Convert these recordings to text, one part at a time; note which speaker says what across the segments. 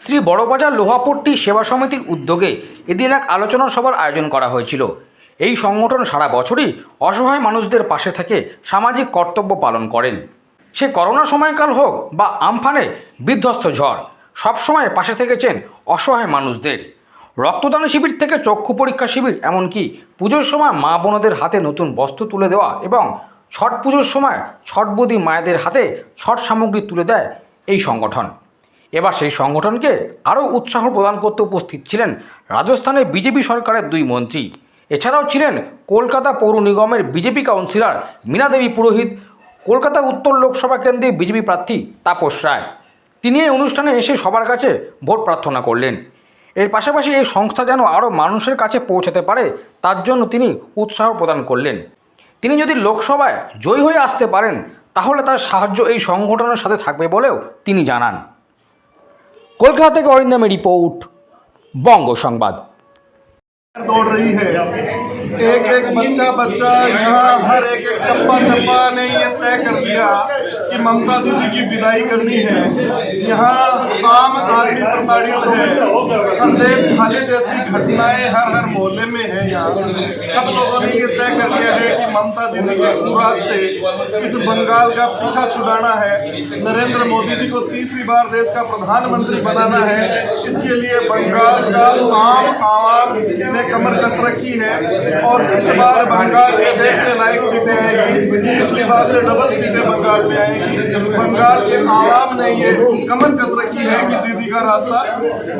Speaker 1: শ্রী বড়বাজার লোহাপট্টি সেবা সমিতির উদ্যোগে এদিন এক আলোচনা সভার আয়োজন করা হয়েছিল। এই সংগঠন সারা বছরই অসহায় মানুষদের পাশে থেকে সামাজিক কর্তব্য পালন করেন। সে করোনা সময়কাল হোক বা আমফানে বিধ্বস্ত ঝড়, সবসময় পাশে থেকেছেন অসহায় মানুষদের। রক্তদান শিবির থেকে চক্ষু পরীক্ষা শিবির, এমনকি পুজোর সময় মা বোনদের হাতে নতুন বস্ত্র তুলে দেওয়া এবং ছট পুজোর সময় ছটবতী মায়েদের হাতে ছট সামগ্রী তুলে দেয় এই সংগঠন। এবার সেই সংগঠনকে আরও উৎসাহ প্রদান করতে উপস্থিত ছিলেন রাজস্থানের বিজেপি সরকারের 2 মন্ত্রী। এছাড়াও ছিলেন কলকাতা পৌর নিগমের বিজেপি কাউন্সিলর মীনা দেবী পুরোহিত, কলকাতা উত্তর লোকসভা কেন্দ্রের বিজেপি প্রার্থী তাপস রায়। তিনি এই অনুষ্ঠানে এসে সবার কাছে ভোট প্রার্থনা করলেন। এর পাশাপাশি এই সংস্থা যেন আরও মানুষের কাছে পৌঁছাতে পারে তার জন্য তিনি উৎসাহ প্রদান করলেন। তিনি যদি লোকসভায় জয়ী হয়ে আসতে পারেন তাহলে তার সাহায্য এই সংগঠনের সাথে থাকবে বলেও তিনি জানান। কলকাতা থেকে অরিন্দমের রিपोर्ट, বঙ্গ সংবাদ।
Speaker 2: दौड़ रही है, एक एक बच्चा यहाँ हर एक चप्पा ने ये तय कर दिया कि ममता दीदी की विदाई करनी है। यहाँ आम आदमी प्रताड़ित है, संदेश खाली जैसी घटनाएं हर मोहल्ले में है। यहाँ सब लोगों ने ये तय कर लिया है कि ममता दीदी के पूरात से इस बंगाल का पीछा छुड़ाना है। नरेंद्र मोदी जी को तीसरी बार देश का प्रधानमंत्री बनाना है। इसके लिए बंगाल का आवाम ने कमर कस रखी है और इस बार बंगाल में देखने लायक सीटें आएगी। पिछली बार से डबल सीटें बंगाल में आएगी। बंगाल के आवाम ने ये कमर कस रखी है कि दीदी का रास्ता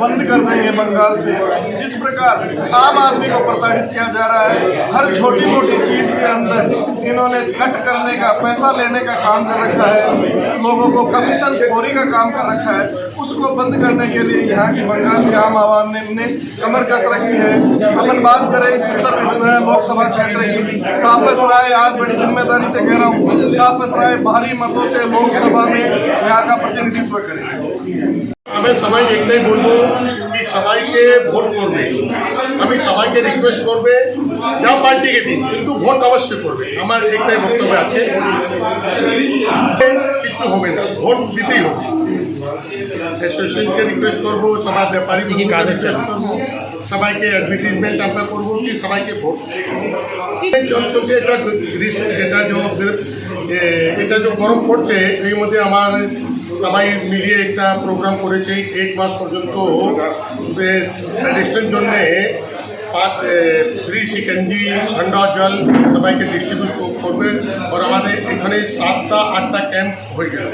Speaker 2: बंद कर देंगे बंगाल से। जिस प्रकार आम आदमी को प्रताड़ित किया जा रहा है, हर छोटी मोटी चीज के अंदर इन्होंने कट करने का, पैसा लेने का काम कर रखा है, लोगों को कमीशन खोरी का काम कर रखा है, उसको बंद करने के लिए यहाँ की बंगाल के आम आवाम ने कमर कस रखी है। अपन बात करें इस उत्तर लोकसभा क्षेत्र की, तापस राय आज बड़ी जिम्मेदारी से कह रहा हूँ, तापस राय भारी मतों से लोकसभा में यहाँ का प्रतिनिधित्व करेंगे।
Speaker 3: আমি সবাই একটাই বলবো কি সবাইকে ভোট করবে। আমি সবাইকে রিকোয়েস্ট করবে যা পার্টিকে দিন, কিন্তু ভোট অবশ্যই করবে। আমার একটাই বক্তব্য আছে, কিছু হবে না, ভোট দিতেই হবে। অ্যাসোসিয়েশনকে রিকোয়েস্ট করবো, সবাই ব্যাপারী রিকোয়েস্ট করবো, সবাইকে অ্যাডভার্টাইজমেন্ট আমরা করবো কি সবাইকে ভোট চলছে। এটা যে গরম পড়ছে এর মধ্যে আমার সবাই মিলিয়ে একটা প্রোগ্রাম করেছে 8 মাস পর্যন্ত ডাইজেশনের জন্য ফ্রি সিকেঞ্জি, ঠান্ডা জল সবাইকে ডিস্ট্রিবিউট করবে। আর আমাদের এখানে 7টা 8টা ক্যাম্প হয়ে গেল।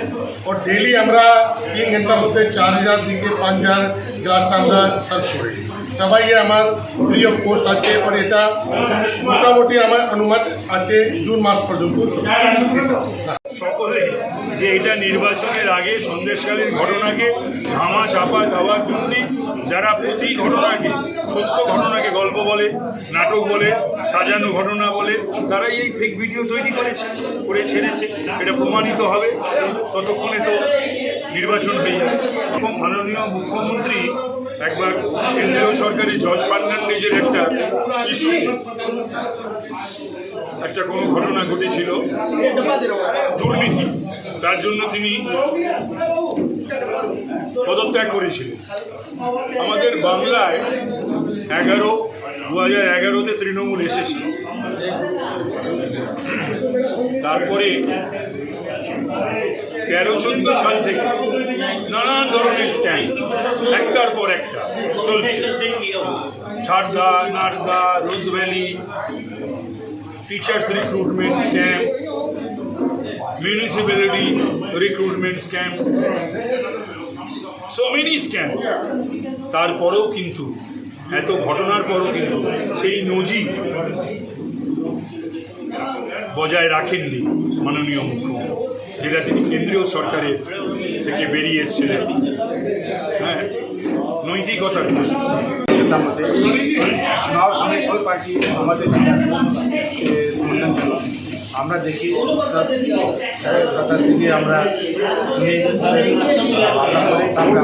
Speaker 3: আর ডেইলি আমরা 3 ঘন্টার মধ্যে 4000 থেকে 5000 গ্লাসটা আমরা সার্ভ করি। সবাই আমার ফ্রি অফ কস্ট আছে। আর এটা মোটামুটি আমার অনুমান আছে জুন মাস পর্যন্ত চলবে।
Speaker 4: সকলে যে এটা নির্বাচনের আগে সন্দেশকালীন ঘটনাকে ধামা চাপা দেওয়ার জন্যে যারা প্রতি ঘটনাকে, সত্য ঘটনাকে গল্প বলে, নাটক বলে, সাজানো ঘটনা বলে, তারাই এই ফেক ভিডিও তৈরি করে ছেড়েছে। এটা প্রমাণিত হবে, ততক্ষণে তো নির্বাচন হয়ে যাবে। এবং মাননীয় মুখ্যমন্ত্রী একবার কেন্দ্রীয় সরকারের জর্জ ফার্নান্ডেজের একটা ইস্যুতে একটা কোনো ঘটনা ঘটেছিল, দুর্নীতি, তার জন্য তিনি পদত্যাগ করেছিলেন। আমাদের বাংলায় 2011-তে তৃণমূল এসেছিল, তারপরে 13-14 সাল থেকে নানান ধরনের স্ক্যাম একটার পর একটা চলছে। Saradha, Narada, Rose Valley, teachers recruitment scam, municipality recruitment scam, so many scam. তারপরেও কিন্তু এত ঘটনার পরও কিন্তু সেই নজির বজায় রাখেননি মাননীয় মুখ্যমন্ত্রী, যেটা তিনি কেন্দ্রীয় সরকারের থেকে বেরিয়ে এসেছিলেন। হ্যাঁ, নৈতিকতার প্রশ্ন।
Speaker 2: चुनाव समय सब पार्टी हमारे समर्थन चलो আমরা দেখি সব কথাশীলি আমরা শুনি, আমরা